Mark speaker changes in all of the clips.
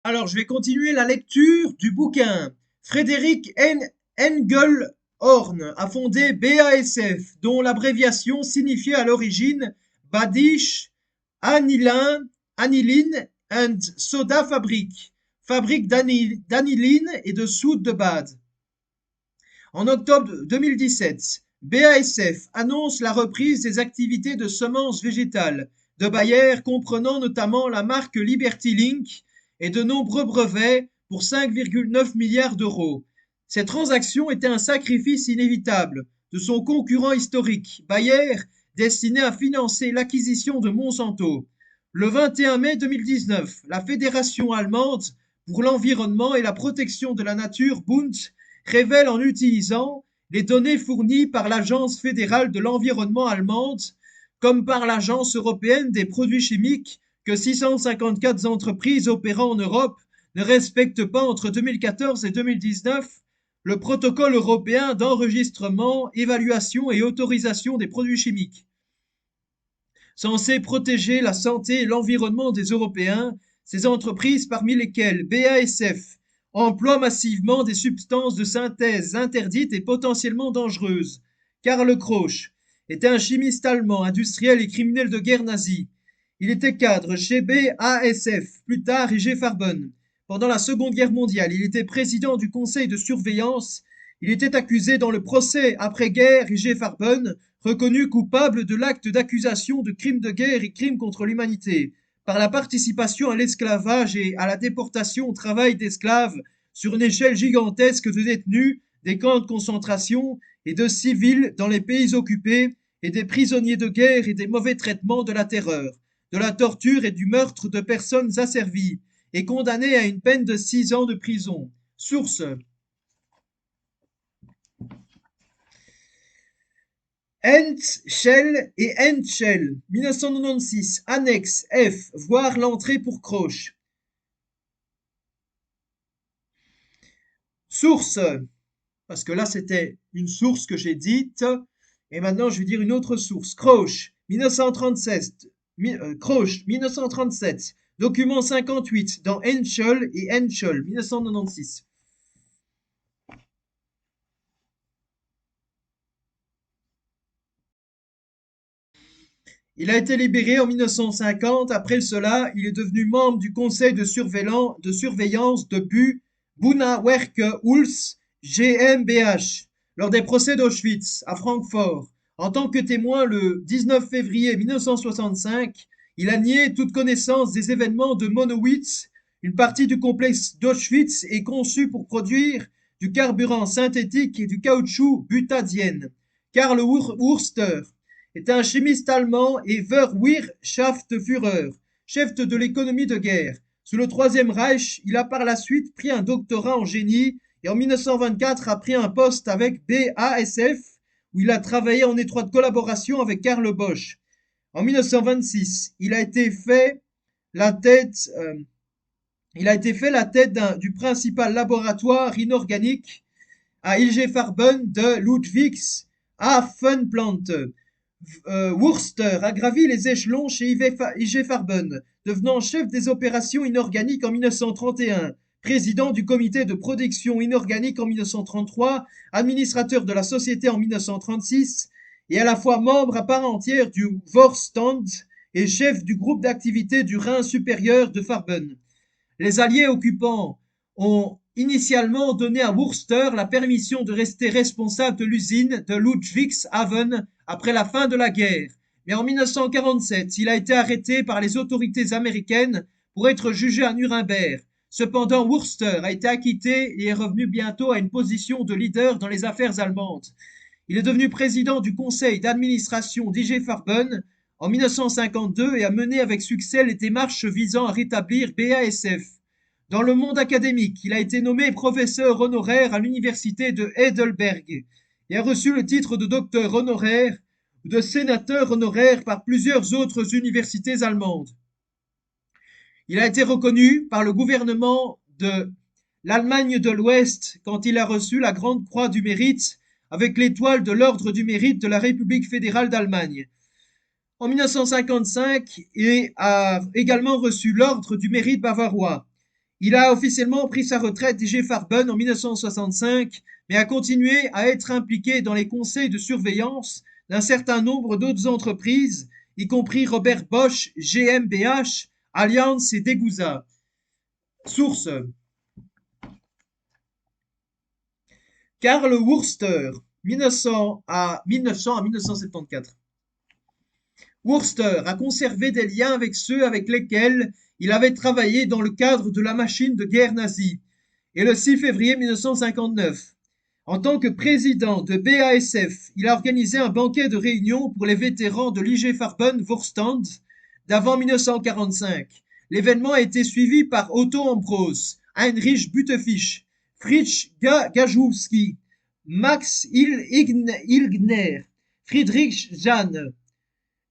Speaker 1: Alors, je vais continuer la lecture du bouquin. Frédéric Engelhorn a fondé BASF, dont l'abréviation signifiait à l'origine Badisch Anilin, Anilin and Soda Fabric, fabrique d'aniline et de soude de Bade. En octobre 2017, BASF annonce la reprise des activités de semences végétales de Bayer, comprenant notamment la marque Liberty Link et de nombreux brevets pour 5,9 milliards d'euros. Cette transaction était un sacrifice inévitable de son concurrent historique, Bayer, destiné à financer l'acquisition de Monsanto. Le 21 mai 2019, la Fédération allemande pour l'environnement et la protection de la nature, Bund, révèle en utilisant les données fournies par l'Agence fédérale de l'environnement allemande comme par l'Agence européenne des produits chimiques que 654 entreprises opérant en Europe ne respectent pas entre 2014 et 2019 le protocole européen d'enregistrement, évaluation et autorisation des produits chimiques. Censé protéger la santé et l'environnement des Européens, ces entreprises, parmi lesquelles BASF, emploient massivement des substances de synthèse interdites et potentiellement dangereuses. Karl Krosch était un chimiste allemand, industriel et criminel de guerre nazi. Il était cadre chez BASF, plus tard IG Farben. Pendant la Seconde Guerre mondiale, il était président du conseil de surveillance. Il était accusé dans le procès après-guerre IG Farben, reconnu coupable de l'acte d'accusation de crimes de guerre et crimes contre l'humanité, par la participation à l'esclavage et à la déportation au travail d'esclaves sur une échelle gigantesque de détenus, des camps de concentration et de civils dans les pays occupés, et des prisonniers de guerre et des mauvais traitements de la terreur, de la torture et du meurtre de personnes asservies, et condamné à une peine de 6 ans de prison. Source Shell et Shell, 1996, annexe F, voir l'entrée pour Krosch. Source, parce que là c'était une source que j'ai dite, et maintenant je vais dire une autre source. Krosch, 1937, Krosch, 1937, document 58, dans Henschel et Henschel, 1996. Il a été libéré en 1950. Après cela, il est devenu membre du conseil de surveillance de Buna-Werke-Huls GmbH lors des procès d'Auschwitz à Francfort. En tant que témoin le 19 février 1965, il a nié toute connaissance des événements de Monowitz. Une partie du complexe d'Auschwitz est conçue pour produire du carburant synthétique et du caoutchouc butadiène. Karl Wurster est un chimiste allemand et Wehrwirtschaftsführer, chef de l'économie de guerre. Sous le Troisième Reich, il a par la suite pris un doctorat en génie et en 1924 a pris un poste avec BASF où il a travaillé en étroite collaboration avec Karl Bosch. En 1926, il a été fait la tête du principal laboratoire inorganique à IG Farben de Ludwigshafenplant. Wurster a gravi les échelons chez IG Farben, devenant chef des opérations inorganiques en 1931, président du comité de production inorganique en 1933, administrateur de la société en 1936, et à la fois membre à part entière du Vorstand et chef du groupe d'activité du Rhin supérieur de Farben. Les alliés occupants ont initialement donné à Wurster la permission de rester responsable de l'usine de Ludwigshafen après la fin de la guerre. Mais en 1947, il a été arrêté par les autorités américaines pour être jugé à Nuremberg. Cependant, Wurster a été acquitté et est revenu bientôt à une position de leader dans les affaires allemandes. Il est devenu président du conseil d'administration d'IG Farben en 1952 et a mené avec succès les démarches visant à rétablir BASF. Dans le monde académique, il a été nommé professeur honoraire à l'université de Heidelberg et a reçu le titre de docteur honoraire ou de sénateur honoraire par plusieurs autres universités allemandes. Il a été reconnu par le gouvernement de l'Allemagne de l'Ouest quand il a reçu la Grande Croix du Mérite avec l'étoile de l'Ordre du Mérite de la République fédérale d'Allemagne. En 1955, il a également reçu l'Ordre du Mérite bavarois. Il a officiellement pris sa retraite d'IG Farben en 1965, mais a continué à être impliqué dans les conseils de surveillance d'un certain nombre d'autres entreprises, y compris Robert Bosch, GmbH, Allianz et Degussa. Source: Karl Wurster, 1900 à 1974. Wurster a conservé des liens avec ceux avec lesquels il avait travaillé dans le cadre de la machine de guerre nazie, et le 6 février 1959, en tant que président de BASF, il a organisé un banquet de réunion pour les vétérans de l'IG Farben Vorstand d'avant 1945. L'événement a été suivi par Otto Ambros, Heinrich Büttefisch, Fritz Gajewski, Max Ilgner, Friedrich Jahn,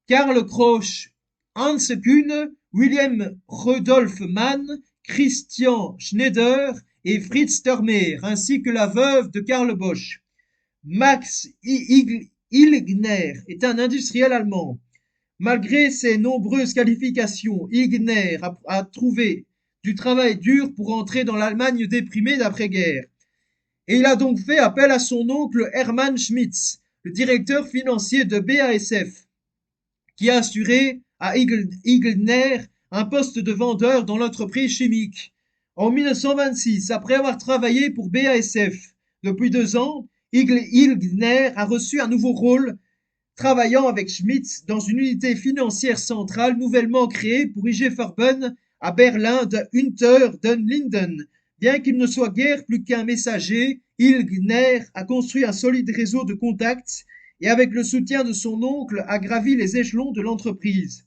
Speaker 1: Karl Krosch, Hans Kühne, William Rudolf Mann, Christian Schneider et Fritz Termeer, ainsi que la veuve de Karl Bosch. Max Ilgner est un industriel allemand. Malgré ses nombreuses qualifications, Ilgner a trouvé du travail dur pour entrer dans l'Allemagne déprimée d'après-guerre. Et il a donc fait appel à son oncle Hermann Schmitz, le directeur financier de BASF, qui a assuré à Ilgner un poste de vendeur dans l'entreprise chimique. En 1926, après avoir travaillé pour BASF depuis 2 ans, Ilgner a reçu un nouveau rôle, travaillant avec Schmitz dans une unité financière centrale nouvellement créée pour IG Farben à Berlin de Unter den Linden. Bien qu'il ne soit guère plus qu'un messager, Ilgner a construit un solide réseau de contacts et avec le soutien de son oncle a gravi les échelons de l'entreprise.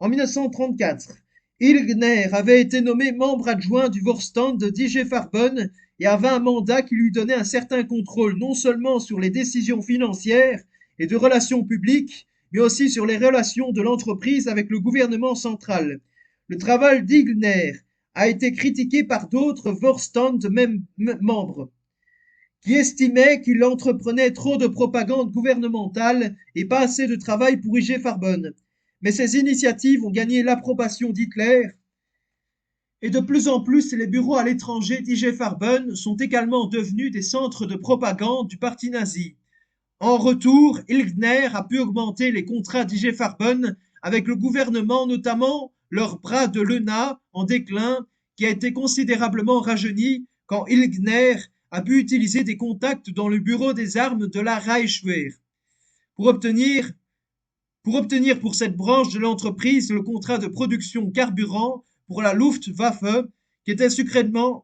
Speaker 1: En 1934, Ilgner avait été nommé membre adjoint du Vorstand d'IG Farben et avait un mandat qui lui donnait un certain contrôle non seulement sur les décisions financières et de relations publiques, mais aussi sur les relations de l'entreprise avec le gouvernement central. Le travail d'Ilgner a été critiqué par d'autres Vorstand membres, qui estimaient qu'il entreprenait trop de propagande gouvernementale et pas assez de travail pour IG Farben. Mais ces initiatives ont gagné l'approbation d'Hitler et de plus en plus les bureaux à l'étranger d'IG Farben sont également devenus des centres de propagande du parti nazi. En retour, Ilgner a pu augmenter les contrats d'IG Farben avec le gouvernement, notamment leur bras de l'ENA en déclin, qui a été considérablement rajeuni quand Ilgner a pu utiliser des contacts dans le bureau des armes de la Reichswehr pour obtenir pour cette branche de l'entreprise le contrat de production carburant pour la Luftwaffe, qui était secrètement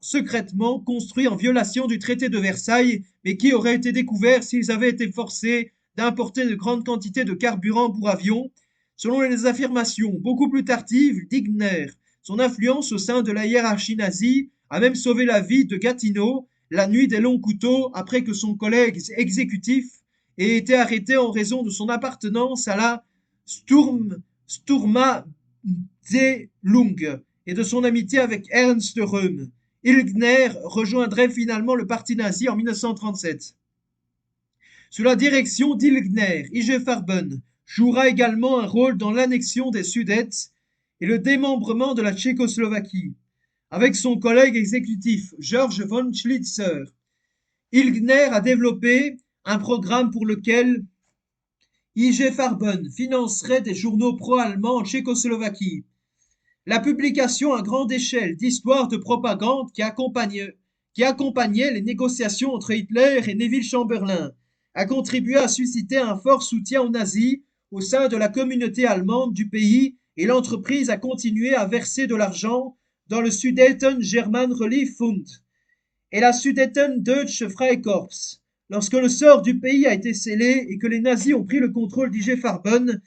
Speaker 1: construit en violation du traité de Versailles, mais qui aurait été découvert s'ils avaient été forcés d'importer de grandes quantités de carburant pour avions. Selon les affirmations beaucoup plus tardives d'Ilgner, son influence au sein de la hiérarchie nazie a même sauvé la vie de Gatineau, la nuit des longs couteaux, après que son collègue exécutif ait été arrêté en raison de son appartenance à la Sturmabteilung et de son amitié avec Ernst Röhm. Ilgner rejoindrait finalement le parti nazi en 1937. Sous la direction d'Ilgner, IG Farben jouera également un rôle dans l'annexion des Sudètes et le démembrement de la Tchécoslovaquie. Avec son collègue exécutif George von Schlitzer, Ilgner a développé un programme pour lequel IG Farben financerait des journaux pro-allemands en Tchécoslovaquie. La publication à grande échelle d'histoires de propagande qui accompagnaient les négociations entre Hitler et Neville Chamberlain a contribué à susciter un fort soutien aux nazis au sein de la communauté allemande du pays et l'entreprise a continué à verser de l'argent dans le Sudeten German Relief Fund et la Sudeten Deutsche Freikorps. Lorsque le sort du pays a été scellé et que les nazis ont pris le contrôle d'IG Farben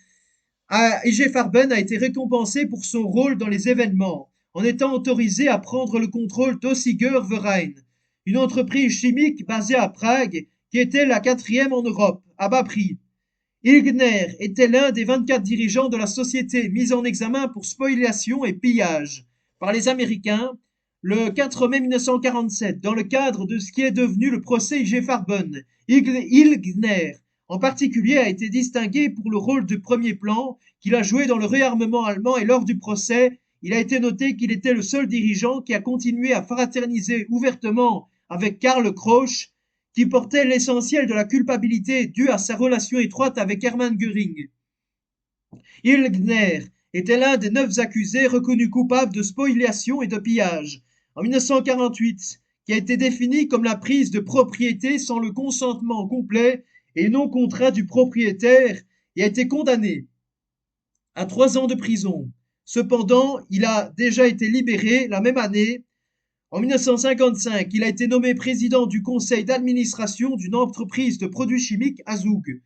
Speaker 1: a été récompensé pour son rôle dans les événements, en étant autorisé à prendre le contrôle d'Ossiger Verein, une entreprise chimique basée à Prague qui était la 4e en Europe, à bas prix. Ilgner était l'un des 24 dirigeants de la société mis en examen pour spoliation et pillage par les Américains le 4 mai 1947 dans le cadre de ce qui est devenu le procès IG Farben. Ilgner en particulier a été distingué pour le rôle de premier plan qu'il a joué dans le réarmement allemand et lors du procès, il a été noté qu'il était le seul dirigeant qui a continué à fraterniser ouvertement avec Karl Krosch, qui portait l'essentiel de la culpabilité due à sa relation étroite avec Hermann Göring. Ilgner était l'un des 9 accusés reconnus coupables de spoliation et de pillage en 1948, qui a été défini comme la prise de propriété sans le consentement complet et non contraint du propriétaire et a été condamné à 3 ans de prison. Cependant, il a déjà été libéré la même année. En 1955, il a été nommé président du conseil d'administration d'une entreprise de produits chimiques à Zug.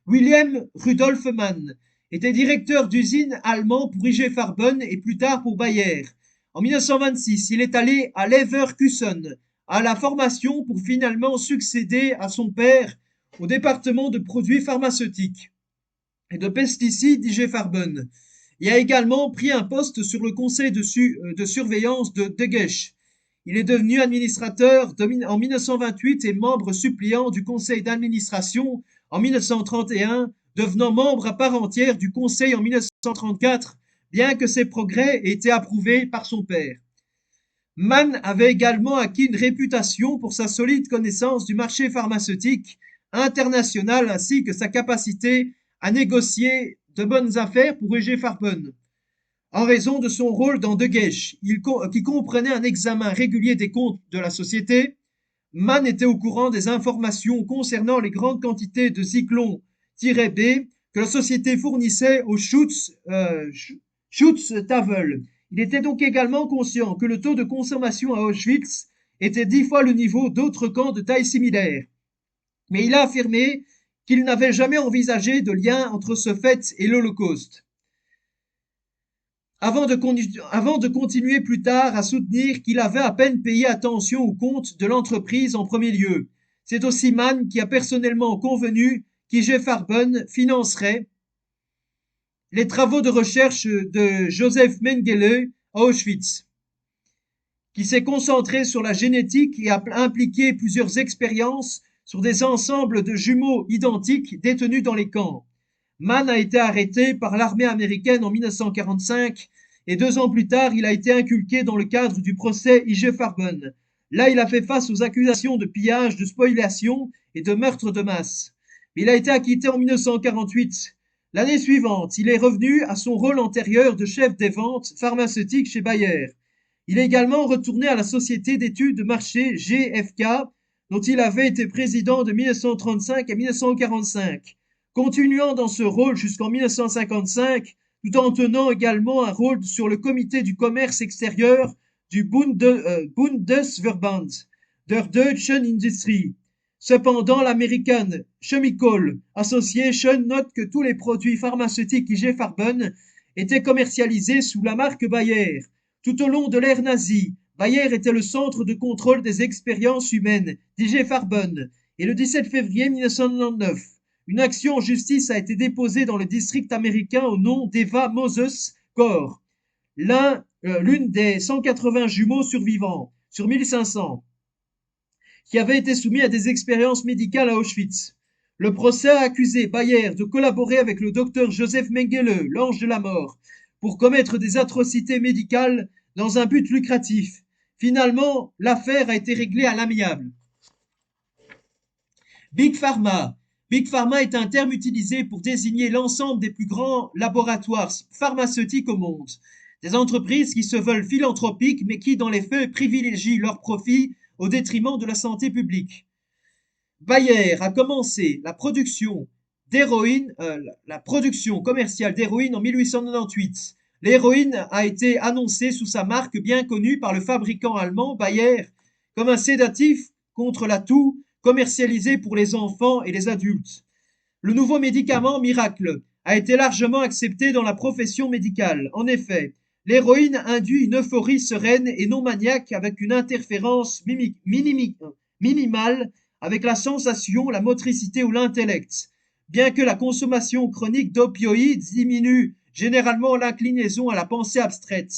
Speaker 1: William Rudolf Mann était directeur d'usine allemand pour IG Farben et plus tard pour Bayer. En 1926, il est allé à Leverkusen à la formation pour finalement succéder à son père au département de produits pharmaceutiques et de pesticides d'IG Farben. Il a également pris un poste sur le conseil de surveillance de Degesch. Il est devenu administrateur en 1928 et membre suppléant du conseil d'administration en 1931, devenant membre à part entière du conseil en 1934, bien que ses progrès aient été approuvés par son père. Mann avait également acquis une réputation pour sa solide connaissance du marché pharmaceutique international ainsi que sa capacité à négocier de bonnes affaires pour IG Farben. En raison de son rôle dans Degesch, qui comprenait un examen régulier des comptes de la société, Mann était au courant des informations concernant les grandes quantités de Zyklon-B que la société fournissait au Schutzstaffel. Il était donc également conscient que le taux de consommation à Auschwitz était 10 fois le niveau d'autres camps de taille similaire. Mais il a affirmé qu'il n'avait jamais envisagé de lien entre ce fait et l'Holocauste. Avant de continuer plus tard à soutenir qu'il avait à peine payé attention aux comptes de l'entreprise en premier lieu. C'est aussi Mann qui a personnellement convenu qu'IG Farben financerait les travaux de recherche de Joseph Mengele à Auschwitz, qui s'est concentré sur la génétique et a impliqué plusieurs expériences sur des ensembles de jumeaux identiques détenus dans les camps. Mann a été arrêté par l'armée américaine en 1945 et 2 ans plus tard, il a été inculqué dans le cadre du procès IG Farben. Là, il a fait face aux accusations de pillage, de spoliation et de meurtre de masse. Mais il a été acquitté en 1948. L'année suivante, il est revenu à son rôle antérieur de chef des ventes pharmaceutiques chez Bayer. Il est également retourné à la société d'études de marché GFK, dont il avait été président de 1935 à 1945, continuant dans ce rôle jusqu'en 1955, tout en tenant également un rôle sur le comité du commerce extérieur du Bundesverband der Deutschen Industrie. Cependant, l'American Chemical Association note que tous les produits pharmaceutiques IG Farben étaient commercialisés sous la marque Bayer. Tout au long de l'ère nazie, Bayer était le centre de contrôle des expériences humaines d'IG Farben et le 17 février 1999, une action en justice a été déposée dans le district américain au nom d'Eva Moses Corps, l'une des 180 jumeaux survivants sur 1500, qui avait été soumis à des expériences médicales à Auschwitz. Le procès a accusé Bayer de collaborer avec le docteur Joseph Mengele, l'ange de la mort, pour commettre des atrocités médicales dans un but lucratif. Finalement, l'affaire a été réglée à l'amiable. Big Pharma. Big Pharma est un terme utilisé pour désigner l'ensemble des plus grands laboratoires pharmaceutiques au monde. Des entreprises qui se veulent philanthropiques mais qui, dans les faits, privilégient leurs profits au détriment de la santé publique. Bayer a commencé la production commerciale d'héroïne en 1898. L'héroïne a été annoncée sous sa marque bien connue par le fabricant allemand Bayer comme un sédatif contre la toux commercialisé pour les enfants et les adultes. Le nouveau médicament miracle a été largement accepté dans la profession médicale. En effet, l'héroïne induit une euphorie sereine et non maniaque avec une interférence minimale avec la sensation, la motricité ou l'intellect. Bien que la consommation chronique d'opioïdes diminue généralement l'inclinaison à la pensée abstraite.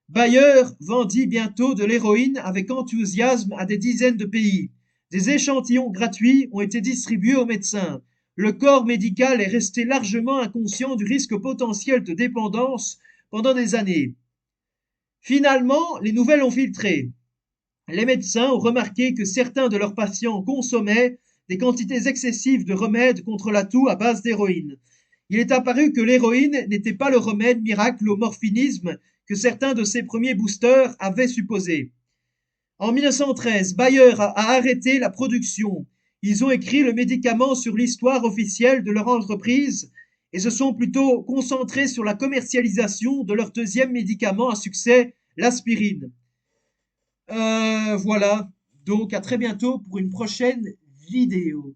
Speaker 1: Bayer vendit bientôt de l'héroïne avec enthousiasme à des dizaines de pays. Des échantillons gratuits ont été distribués aux médecins. Le corps médical est resté largement inconscient du risque potentiel de dépendance pendant des années. Finalement, les nouvelles ont filtré. Les médecins ont remarqué que certains de leurs patients consommaient des quantités excessives de remèdes contre la toux à base d'héroïne. Il est apparu que l'héroïne n'était pas le remède miracle au morphinisme que certains de ces premiers boosters avaient supposé. En 1913, Bayer a arrêté la production. Ils ont écrit le médicament sur l'histoire officielle de leur entreprise et se sont plutôt concentrés sur la commercialisation de leur deuxième médicament à succès, l'aspirine. Voilà, donc à très bientôt pour une prochaine vidéo.